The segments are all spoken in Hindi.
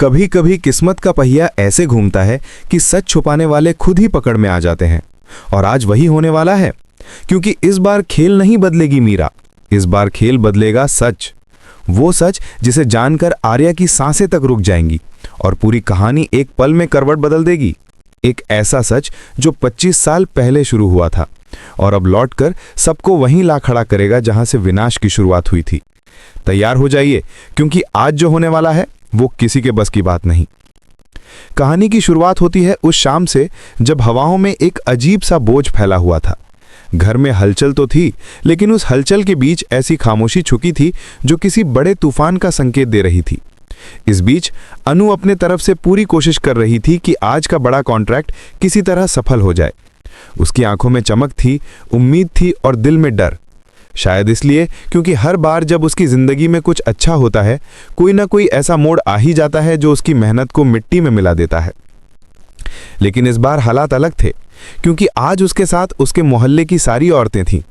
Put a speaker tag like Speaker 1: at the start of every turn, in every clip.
Speaker 1: कभी कभी किस्मत का पहिया ऐसे घूमता है कि सच छुपाने वाले खुद ही पकड़ में आ जाते हैं। और आज वही होने वाला है, क्योंकि इस बार खेल नहीं बदलेगी मीरा, इस बार खेल बदलेगा सच। वो सच जिसे जानकर आर्या की सांसें तक रुक जाएंगी और पूरी कहानी एक पल में करवट बदल देगी। एक ऐसा सच जो 25 साल पहले शुरू हुआ था और अब लौटकर सबको वहीं ला खड़ा करेगा जहां से विनाश की शुरुआत हुई थी। तैयार हो जाइए, क्योंकि आज जो होने वाला है वो किसी के बस की बात नहीं। कहानी की शुरुआत होती है उस शाम से जब हवाओं में एक अजीब सा बोझ फैला हुआ था। घर में हलचल तो थी, लेकिन उस हलचल के बीच ऐसी खामोशी छुपी थी जो किसी बड़े तूफान का संकेत दे रही थी। इस बीच अनु अपने तरफ से पूरी कोशिश कर रही थी कि आज का बड़ा कॉन्ट्रैक्ट किसी तरह सफल हो जाए। उसकी आंखों में चमक थी, उम्मीद थी और दिल में डर। शायद इसलिए क्योंकि हर बार जब उसकी जिंदगी में कुछ अच्छा होता है, कोई ना कोई ऐसा मोड़ आ ही जाता है जो उसकी मेहनत को मिट्टी में मिला देता है। लेकिन इस बार हालात अलग थे, क्योंकि आज उसके साथ उसके मोहल्ले की सारी औरतें थीं।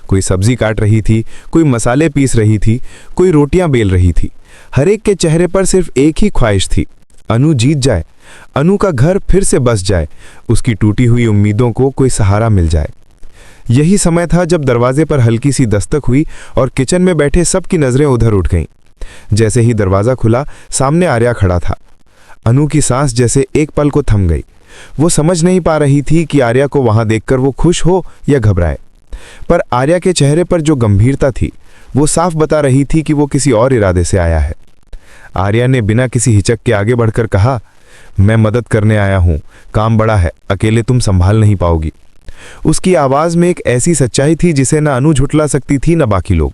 Speaker 1: कोई सब्जी काट रही थी, कोई मसाले पीस रही थी, कोई रोटियां बेल रही थी। हर एक के चेहरे पर सिर्फ एक ही ख्वाहिश थी, अनु जीत जाए, अनु का घर फिर से बस जाए, उसकी टूटी हुई उम्मीदों को कोई सहारा मिल जाए। यही समय था जब दरवाजे पर हल्की सी दस्तक हुई और किचन में बैठे सबकी नजरें उधर उठ गईं। जैसे ही दरवाजा खुला, सामने आर्या खड़ा था। अनु की सांस जैसे एक पल को थम गई। वो समझ नहीं पा रही थी कि आर्या को वहां देखकर वो खुश हो या घबराए, पर आर्या के चेहरे पर जो गंभीरता थी वो साफ बता रही थी कि वो किसी और इरादे से आया है। आर्या ने बिना किसी हिचक के आगे बढ़कर कहा, मैं मदद करने आया हूं, काम बड़ा है, अकेले तुम संभाल नहीं पाओगी। उसकी आवाज में एक ऐसी सच्चाई थी जिसे न अनु झुठला सकती थी न बाकी लोग।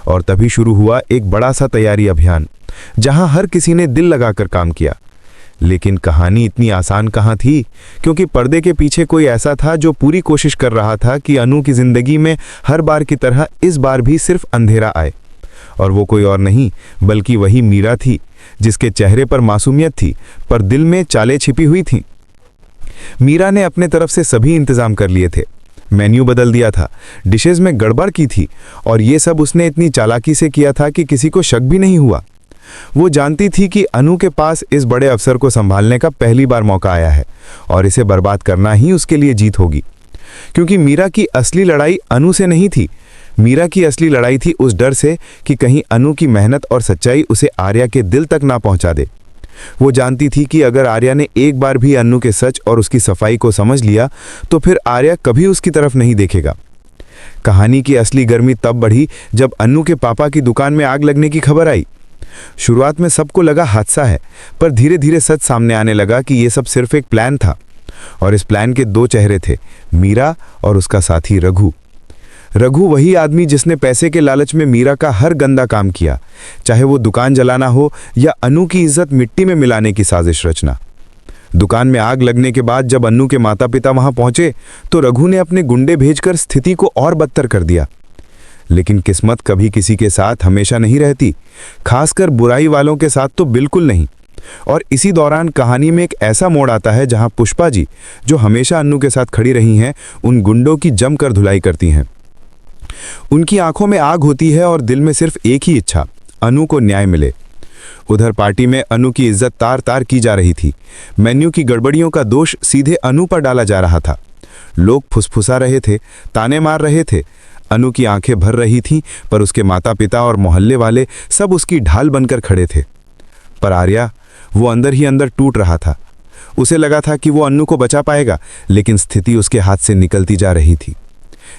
Speaker 1: और तभी शुरू हुआ एक बड़ा सा तैयारी अभियान, जहां हर किसी ने दिल लगाकर काम किया। लेकिन कहानी इतनी आसान कहां थी, क्योंकि पर्दे के पीछे कोई ऐसा था जो पूरी कोशिश कर रहा था कि अनु की जिंदगी में हर बार की तरह इस बार भी सिर्फ अंधेरा आए। और वो कोई और नहीं बल्कि वही मीरा थी, जिसके चेहरे पर मासूमियत थी पर दिल में चालें छिपी हुई थीं। मीरा ने अपने तरफ से सभी इंतजाम कर लिए थे, मेन्यू बदल दिया था, डिशेस में गड़बड़ की थी, और ये सब उसने इतनी चालाकी से किया था कि किसी को शक भी नहीं हुआ। वो जानती थी कि अनु के पास इस बड़े अवसर को संभालने का पहली बार मौका आया है और इसे बर्बाद करना ही उसके लिए जीत होगी। क्योंकि मीरा की असली लड़ाई अनु से नहीं थी, मीरा की असली लड़ाई थी उस डर से कि कहीं अनु की मेहनत और सच्चाई उसे आर्या के दिल तक ना पहुंचा दे। वो जानती थी कि अगर आर्या ने एक बार भी अनु के सच और उसकी सफाई को समझ लिया तो फिर आर्या कभी उसकी तरफ नहीं देखेगा। कहानी की असली गर्मी तब बढ़ी जब अनु के पापा की दुकान में आग लगने की खबर आई। शुरुआत में सबको लगा हादसा है, पर धीरे धीरे सच सामने आने लगा कि यह सब सिर्फ एक प्लान था। और इस प्लान के दो चेहरे थे, मीरा और उसका साथी रघु। रघु वही आदमी जिसने पैसे के लालच में मीरा का हर गंदा काम किया, चाहे वो दुकान जलाना हो या अनु की इज्जत मिट्टी में मिलाने की साजिश रचना। दुकान में आग लगने के बाद जब अनु के माता पिता वहां पहुंचे तो रघु ने अपने गुंडे भेजकर स्थिति को और बदतर कर दिया। लेकिन किस्मत कभी किसी के साथ हमेशा नहीं रहती, खासकर बुराई वालों के साथ तो बिल्कुल नहीं। और इसी दौरान कहानी में एक ऐसा मोड़ आता है जहां पुष्पा जी, जो हमेशा अनु के साथ खड़ी रही हैं, उन गुंडों की जमकर धुलाई करती हैं। उनकी आंखों में आग होती है और दिल में सिर्फ एक ही इच्छा, अनु को न्याय मिले। उधर पार्टी में अनु की इज्जत तार तार की जा रही थी। मेन्यू की गड़बड़ियों का दोष सीधे अनु पर डाला जा रहा था। लोग फुसफुसा रहे थे, ताने मार रहे थे। अनु की आंखें भर रही थीं, पर उसके माता पिता और मोहल्ले वाले सब उसकी ढाल बनकर खड़े थे। पर आर्या, वो अंदर ही अंदर टूट रहा था। उसे लगा था कि वो अनु को बचा पाएगा, लेकिन स्थिति उसके हाथ से निकलती जा रही थी।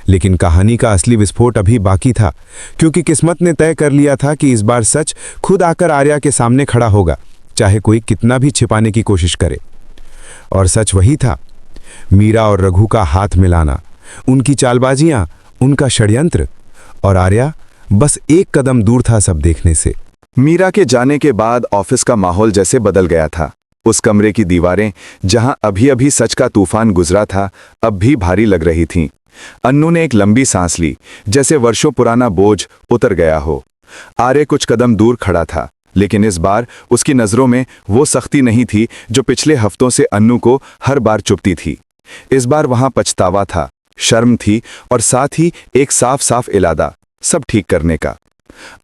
Speaker 1: लेकिन कहानी का असली विस्फोट अभी बाकी था, क्योंकि किस्मत ने तय कर लिया था कि इस बार सच खुद आकर आर्या के सामने खड़ा होगा, चाहे कोई कितना भी छिपाने की कोशिश करे। और सच वही था, मीरा और रघु का हाथ मिलाना, उनकी चालबाजियां, उनका षड्यंत्र। और आर्या बस एक कदम दूर था सब देखने से।
Speaker 2: मीरा के जाने के बाद ऑफिस का माहौल जैसे बदल गया था। उस कमरे की दीवारें, जहां अभी अभी सच का तूफान गुजरा था, अब भी भारी लग रही थीं। अन्नू ने एक लंबी सांस ली, जैसे वर्षों पुराना बोझ उतर गया हो। आर्य कुछ कदम दूर खड़ा था, लेकिन इस बार उसकी नजरों में वो सख्ती नहीं थी जो पिछले हफ्तों से अन्नू को हर बार चुभती थी। इस बार वहां पछतावा था, शर्म थी और साथ ही एक साफ साफ इरादा सब ठीक करने का।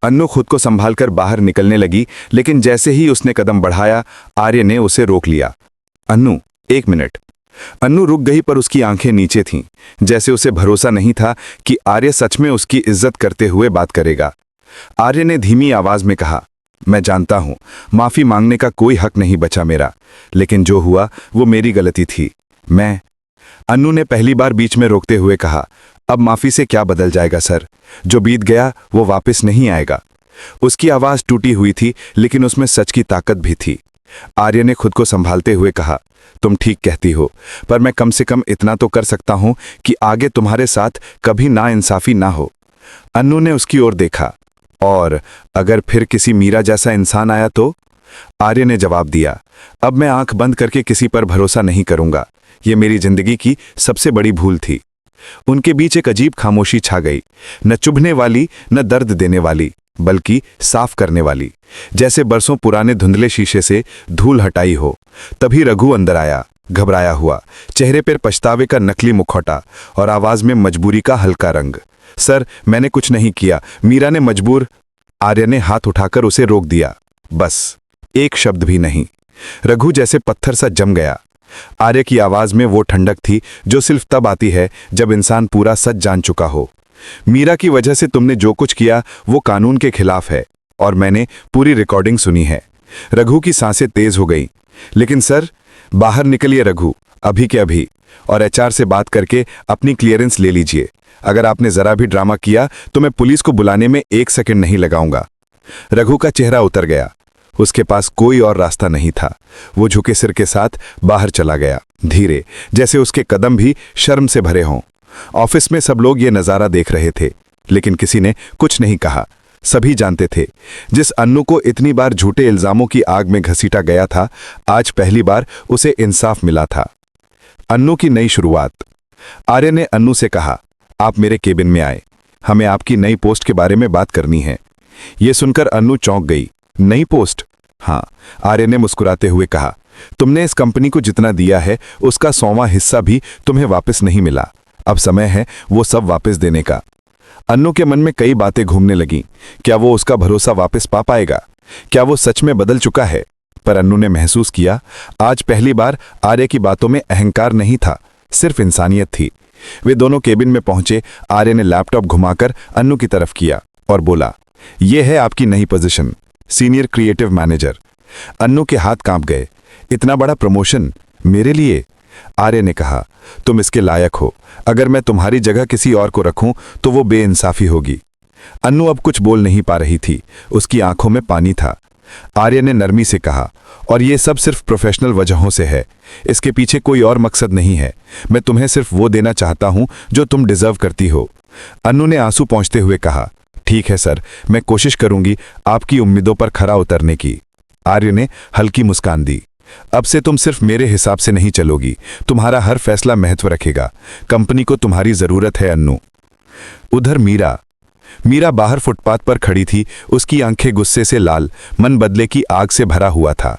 Speaker 2: अन्नू खुद को संभालकर बाहर निकलने लगी, लेकिन जैसे ही उसने कदम बढ़ाया, आर्य ने उसे रोक लिया। अन्नू, 1 मिनट। अन्नू रुक गई, पर उसकी आंखें नीचे थीं, जैसे उसे भरोसा नहीं था कि आर्य सच में उसकी इज्जत करते हुए बात करेगा। आर्य ने धीमी आवाज में कहा, मैं जानता हूं, माफी मांगने का कोई हक नहीं बचा मेरा, लेकिन जो हुआ वो मेरी गलती थी। मैं अन्नू ने पहली बार बीच में रोकते हुए कहा, अब माफी से क्या बदल जाएगा सर? जो बीत गया वो वापस नहीं आएगा। उसकी आवाज टूटी हुई थी, लेकिन उसमें सच की ताकत भी थी। आर्य ने खुद को संभालते हुए कहा, तुम ठीक कहती हो, पर मैं कम से कम इतना तो कर सकता हूं कि आगे तुम्हारे साथ कभी नाइंसाफी ना हो। अन्नू ने उसकी ओर देखा, और अगर फिर किसी मीरा जैसा इंसान आया तो? आर्य ने जवाब दिया, अब मैं आंख बंद करके किसी पर भरोसा नहीं करूंगा। ये मेरी जिंदगी की सबसे बड़ी भूल थी। उनके बीच एक अजीब खामोशी छा गई, न चुभने वाली, न दर्द देने वाली, बल्कि साफ करने वाली, जैसे बरसों पुराने धुंधले शीशे से धूल हटाई हो। तभी रघु अंदर आया, घबराया हुआ, चेहरे पर पछतावे का नकली मुखौटा और आवाज में मजबूरी का हल्का रंग। सर, मैंने कुछ नहीं किया, मीरा ने मजबूर। आर्य ने हाथ उठाकर उसे रोक दिया। बस एक शब्द भी नहीं। रघु जैसे पत्थर सा जम गया। आर्य की आवाज में वो ठंडक थी जो सिर्फ तब आती है जब इंसान पूरा सच जान चुका हो। मीरा की वजह से तुमने जो कुछ किया वो कानून के खिलाफ है, और मैंने पूरी रिकॉर्डिंग सुनी है। रघु की सांसें तेज हो गईं। लेकिन सर, बाहर निकलिए रघु, अभी के अभी, और एचआर से बात करके अपनी क्लियरेंस ले लीजिए। अगर आपने जरा भी ड्रामा किया तो मैं पुलिस को बुलाने में 1 सेकंड नहीं लगाऊंगा। रघु का चेहरा उतर गया। उसके पास कोई और रास्ता नहीं था। वो झुके सिर के साथ बाहर चला गया, धीरे, जैसे उसके कदम भी शर्म से भरे हों। ऑफिस में सब लोग ये नज़ारा देख रहे थे, लेकिन किसी ने कुछ नहीं कहा। सभी जानते थे, जिस अन्नू को इतनी बार झूठे इल्जामों की आग में घसीटा गया था, आज पहली बार उसे इंसाफ मिला था। अन्नू की नई शुरुआत। आर्य ने अन्नू से कहा, आप मेरे केबिन में आए, हमें आपकी नई पोस्ट के बारे में बात करनी है। यह सुनकर अन्नू चौंक गई। नई पोस्ट? हाँ, आर्य ने मुस्कुराते हुए कहा, तुमने इस कंपनी को जितना दिया है उसका 100वां हिस्सा भी तुम्हें वापस नहीं मिला। अब समय है वो सब वापस देने का। अन्नू के मन में कई बातें घूमने लगीं। क्या वो उसका भरोसा वापस पा पाएगा? क्या वो सच में बदल चुका है? पर अन्नू ने महसूस किया, आज पहली बार आर्य की बातों में अहंकार नहीं था, सिर्फ इंसानियत थी। वे दोनों केबिन में पहुंचे। आर्य ने लैपटॉप घुमाकर अन्नू की तरफ किया और बोला, यह है आपकी नई position, senior creative manager. Annu के हाथ कांप गए। इतना बड़ा प्रमोशन मेरे लिए? आर्य ने कहा, तुम इसके लायक हो। अगर मैं तुम्हारी जगह किसी और को रखूं तो वो बेइंसाफी होगी। अन्नू अब कुछ बोल नहीं पा रही थी, उसकी आंखों में पानी था। आर्य ने नरमी से कहा, और ये सब सिर्फ प्रोफेशनल वजहों से है, इसके पीछे कोई और मकसद नहीं है। मैं तुम्हें सिर्फ वो देना चाहता हूं जो तुम डिजर्व करती हो। अन्नू ने आंसू पोंछते हुए कहा, ठीक है सर, मैं कोशिश करूंगी आपकी उम्मीदों पर खरा उतरने की। आर्य ने हल्की मुस्कान दी। अब से तुम सिर्फ मेरे हिसाब से नहीं चलोगी, तुम्हारा हर फैसला महत्व रखेगा। कंपनी को तुम्हारी जरूरत है अन्नू। उधर मीरा बाहर फुटपाथ पर खड़ी थी, उसकी आंखें गुस्से से लाल, मन बदले की आग से भरा हुआ था।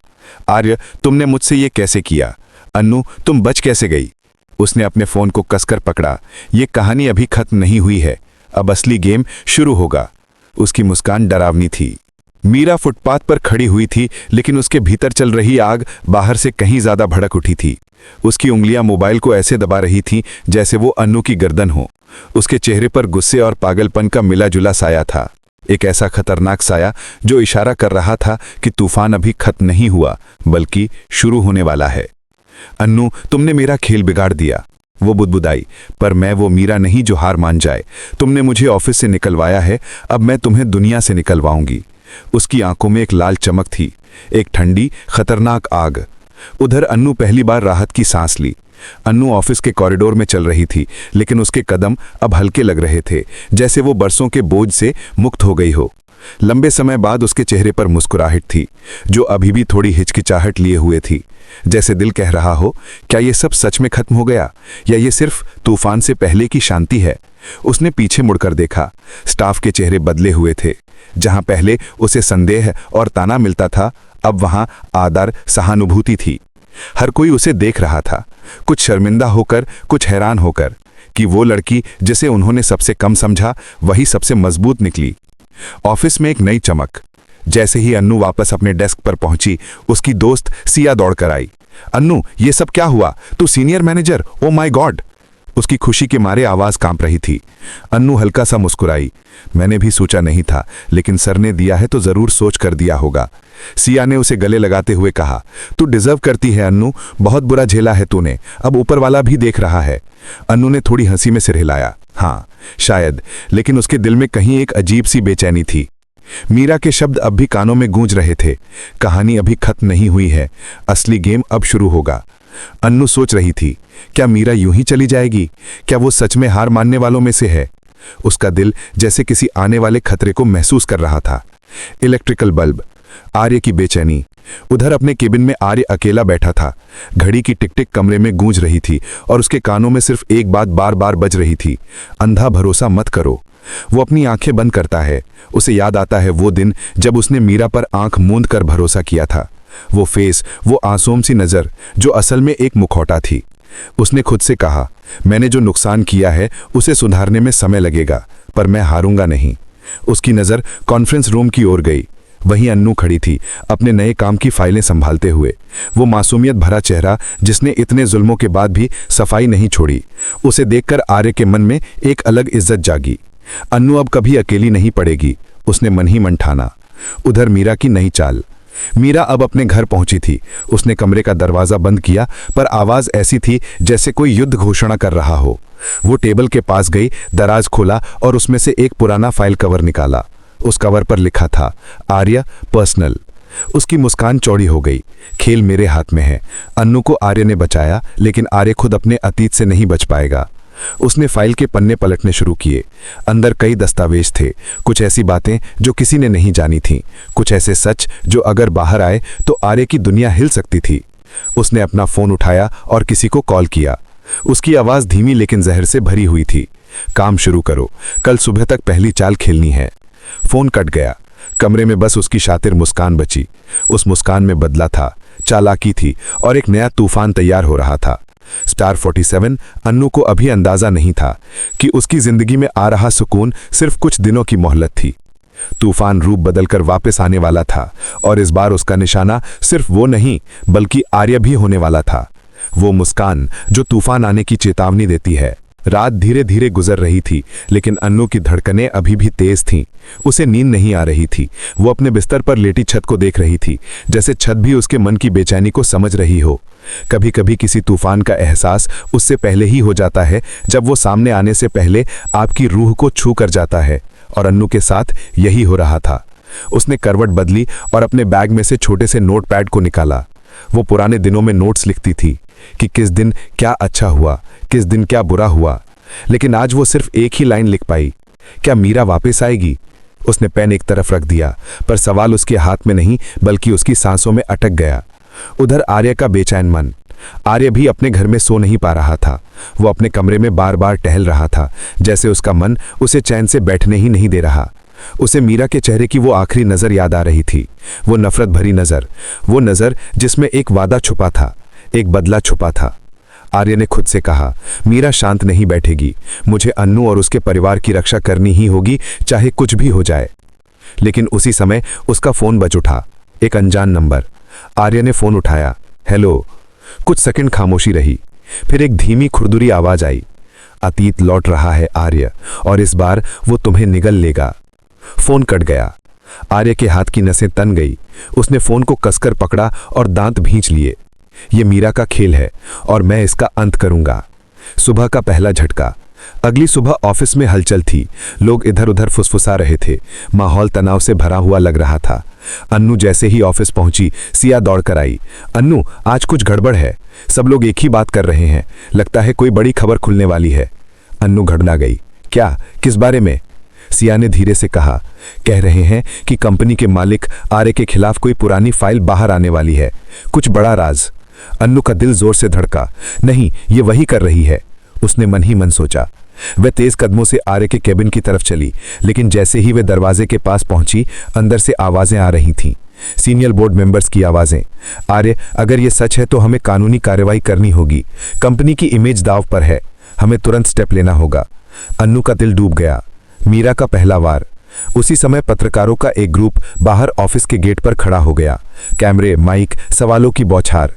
Speaker 2: आर्य, तुमने मुझसे ये कैसे किया? अन्नू, तुम बच कैसे गई? उसने अपने फोन को कसकर पकड़ा। ये कहानी अभी खत्म नहीं हुई है, अब असली गेम शुरू होगा। उसकी मुस्कान डरावनी थी। मीरा फुटपाथ पर खड़ी हुई थी, लेकिन उसके भीतर चल रही आग बाहर से कहीं ज्यादा भड़क उठी थी। उसकी उंगलियां मोबाइल को ऐसे दबा रही थीं जैसे वो अन्नू की गर्दन हो। उसके चेहरे पर गुस्से और पागलपन का मिला जुला साया था, एक ऐसा खतरनाक साया जो इशारा कर रहा था कि तूफान अभी खत्म नहीं हुआ, बल्कि शुरू होने वाला है। अन्नू, तुमने मेरा खेल बिगाड़ दिया, वो बुदबुदाई। पर मैं वो मीरा नहीं जो हार मान जाए। तुमने मुझे ऑफिस से निकलवाया है, अब मैं तुम्हें दुनिया से निकलवाऊंगी। उसकी आंखों में एक लाल चमक थी, एक ठंडी खतरनाक आग। उधर अन्नू पहली बार राहत की सांस ली। अन्नू ऑफिस के कॉरिडोर में चल रही थी, लेकिन उसके कदम अब हल्के लग रहे थे, जैसे वो बरसों के बोझ से मुक्त हो गई हो। लंबे समय बाद उसके चेहरे पर मुस्कुराहट थी, जो अभी भी थोड़ी हिचकिचाहट लिए हुए थी, जैसे दिल कह रहा हो, क्या ये सब सच में खत्म हो गया, या ये सिर्फ तूफान से पहले की शांति है? उसने पीछे मुड़कर देखा। स्टाफ के चेहरे बदले हुए थे। जहां पहले उसे संदेह और ताना मिलता था, अब वहां आदर, सहानुभूति थी। हर कोई उसे देख रहा था, कुछ शर्मिंदा होकर, कुछ हैरान होकर, कि वो लड़की जिसे उन्होंने सबसे कम समझा, वही सबसे मजबूत निकली। ऑफिस में एक नई चमक। जैसे ही अन्नू वापस अपने डेस्क पर पहुंची, उसकी दोस्त सिया दौड़कर आई। अन्नू, ये सब क्या हुआ? तू senior manager, oh my God! उसकी खुशी के मारे आवाज कांप रही थी। अन्नू हल्का सा मुस्कुराई। मैंने भी सोचा नहीं था, लेकिन सर ने दिया है तो जरूर सोच कर दिया होगा। सिया ने उसे गले लगाते हुए कहा, तू डिजर्व करती है अन्नू, बहुत बुरा झेला है तूने, अब ऊपर वाला भी देख रहा है। अन्नू ने थोड़ी हंसी में सिर हिलाया। हाँ शायद, लेकिन उसके दिल में कहीं एक अजीब सी बेचैनी थी। मीरा के शब्द अब भी कानों में गूंज रहे थे। कहानी अभी खत्म नहीं हुई है, असली गेम अब शुरू होगा। अन्नू सोच रही थी, क्या मीरा यूं ही चली जाएगी? क्या वो सच में हार मानने वालों में से है? उसका दिल जैसे किसी आने वाले खतरे को महसूस कर रहा था। इलेक्ट्रिकल बल्ब, आर्य की बेचैनी। उधर अपने केबिन में आर्य अकेला बैठा था। घड़ी की टिक टिक कमरे में गूंज रही थी और उसके कानों में सिर्फ एक बात बार बार बज रही थी, अंधा भरोसा मत करो। वो अपनी आंखें बंद करता है। उसे याद आता है वो दिन जब उसने मीरा पर आंख मूंद कर भरोसा किया था। वो फेस, वो आंसू सी नजर, जो असल में एक मुखौटा थी। उसने खुद से कहा, मैंने जो नुकसान किया है उसे सुधारने में समय लगेगा, पर मैं हारूंगा नहीं। उसकी नज़र कॉन्फ्रेंस रूम की ओर गई। वहीं अन्नू खड़ी थी, अपने नए काम की फाइलें संभालते हुए। वो मासूमियत भरा चेहरा जिसने इतने जुल्मों के बाद भी सफाई नहीं छोड़ी। उसे देखकर आर्य के मन में एक अलग इज्जत जागी। अन्नू अब कभी अकेली नहीं पड़ेगी, उसने मन ही मन ठाना। उधर मीरा की नई चाल। मीरा अब अपने घर पहुंची थी। उसने कमरे का दरवाजा बंद किया, पर आवाज ऐसी थी जैसे कोई युद्ध घोषणा कर रहा हो। वो टेबल के पास गई, दराज खोला और उसमें से एक पुराना फाइल कवर निकाला। उस कवर पर लिखा था, आर्य पर्सनल। उसकी मुस्कान चौड़ी हो गई। खेल मेरे हाथ में है। अन्नू को आर्य ने बचाया, लेकिन आर्य खुद अपने अतीत से नहीं बच पाएगा। उसने फाइल के पन्ने पलटने शुरू किए। अंदर कई दस्तावेज थे, कुछ ऐसी बातें जो किसी ने नहीं जानी थीं, कुछ ऐसे सच जो अगर बाहर आए तो आर्य की दुनिया हिल सकती थी। उसने अपना फोन उठाया और किसी को कॉल किया। उसकी आवाज धीमी लेकिन जहर से भरी हुई थी। काम शुरू करो, कल सुबह तक पहली चाल खेलनी है। फोन कट गया। कमरे में बस उसकी शातिर मुस्कान बची। उस मुस्कान में बदला था, चालाकी थी और एक नया तूफान तैयार हो रहा था। स्टार 47 अन्नू को अभी अंदाजा नहीं था कि उसकी जिंदगी में आ रहा सुकून सिर्फ कुछ दिनों की मोहलत थी। तूफान रूप बदलकर वापस आने वाला था और इस बार उसका निशाना सिर्फ वो नहीं बल्कि आर्य भी होने वाला था। वो मुस्कान जो तूफान आने की चेतावनी देती है। रात धीरे धीरे गुजर रही थी, लेकिन अन्नू की धड़कनें अभी भी तेज थीं। उसे नींद नहीं आ रही थी। वो अपने बिस्तर पर लेटी छत को देख रही थी, जैसे छत भी उसके मन की बेचैनी को समझ रही हो। कभी कभी किसी तूफान का एहसास उससे पहले ही हो जाता है, जब वो सामने आने से पहले आपकी रूह को छू कर जाता है, और अन्नू के साथ यही हो रहा था। उसने करवट बदली और अपने बैग में से छोटे से नोटपैड को निकाला। वो पुराने दिनों में नोट्स लिखती थी कि किस दिन क्या अच्छा हुआ, किस दिन क्या बुरा हुआ, लेकिन आज वो सिर्फ एक ही लाइन लिख पाई, क्या मीरा वापस आएगी? उसने पेन एक तरफ रख दिया, पर सवाल उसके हाथ में नहीं बल्कि उसकी सांसों में अटक गया। उधर आर्य का बेचैन मन। आर्य भी अपने घर में सो नहीं पा रहा था। वो अपने कमरे में बार बार टहल रहा था, जैसे उसका मन उसे चैन से बैठने ही नहीं दे रहा। उसे मीरा के चेहरे की वो आखिरी नजर याद आ रही थी, वो नफरत भरी नजर, वो नजर जिसमें एक वादा छुपा था, एक बदला छुपा था। आर्य ने खुद से कहा, मीरा शांत नहीं बैठेगी, मुझे अन्नू और उसके परिवार की रक्षा करनी ही होगी, चाहे कुछ भी हो जाए। लेकिन उसी समय उसका फोन बज उठा, एक अनजान नंबर। आर्य ने फोन उठाया। हेलो। कुछ सेकंड खामोशी रही, फिर एक धीमी खुरदुरी आवाज आई, अतीत लौट रहा है आर्य, और इस बार वो तुम्हें निगल लेगा। फोन कट गया। आर्य के हाथ की नसें तन गई। उसने फोन को कसकर पकड़ा और दांत भींच लिए। ये मीरा का खेल है और मैं इसका अंत करूंगा। सुबह का पहला झटका। अगली सुबह ऑफिस में हलचल थी। लोग इधर उधर फुसफुसा रहे थे। माहौल तनाव से भरा हुआ लग रहा था। अन्नू जैसे ही ऑफिस पहुंची, सिया दौड़कर आई। अन्नू, आज कुछ गड़बड़ है। सब लोग एक ही बात कर रहे हैं। लगता है कोई बड़ी खबर खुलने वाली है। अन्नू घबरा गई। क्या? किस बारे में? सिया ने धीरे से कहा, कह रहे हैं कि कंपनी के मालिक आर्य के खिलाफ कोई पुरानी फाइल बाहर आने वाली है, कुछ बड़ा राज। अन्नू का दिल जोर से धड़का। नहीं, ये वही कर रही है, उसने मन ही मन सोचा। वह तेज कदमों से आर्य के केबिन की तरफ चली, लेकिन जैसे ही वह दरवाजे के पास पहुंची, अंदर से आवाजें आ रही थीं, सीनियर बोर्ड मेंबर्स की आवाजें। आर्य, अगर ये सच है तो हमें कानूनी कार्रवाई करनी होगी। कंपनी की इमेज दांव पर है, हमें तुरंत स्टेप लेना होगा। अन्नू का दिल डूब गया। मीरा का पहला वार,
Speaker 1: उसी समय पत्रकारों का एक ग्रुप बाहर ऑफिस के गेट पर खड़ा हो गया। कैमरे, माइक, सवालों की बौछार।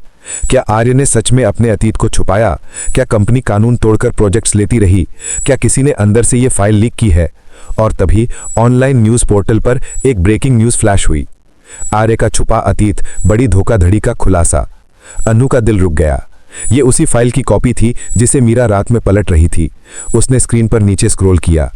Speaker 1: क्या आर्य ने सच में अपने अतीत को छुपाया? क्या कंपनी कानून तोड़कर प्रोजेक्ट्स लेती रही? क्या किसी ने अंदर से ये फाइल लीक की है? और तभी ऑनलाइन न्यूज़ पोर्टल पर एक ब्रेकिंग न्यूज़ फ्लैश हुई। आर्य का छुपा अतीत, बड़ी धोखाधड़ी का खुलासा। अन्नू का दिल रुक गया। ये उसी फाइल की कॉपी थी जिसे मीरा रात में पलट रही थी। उसने स्क्रीन पर नीचे स्क्रॉल किया।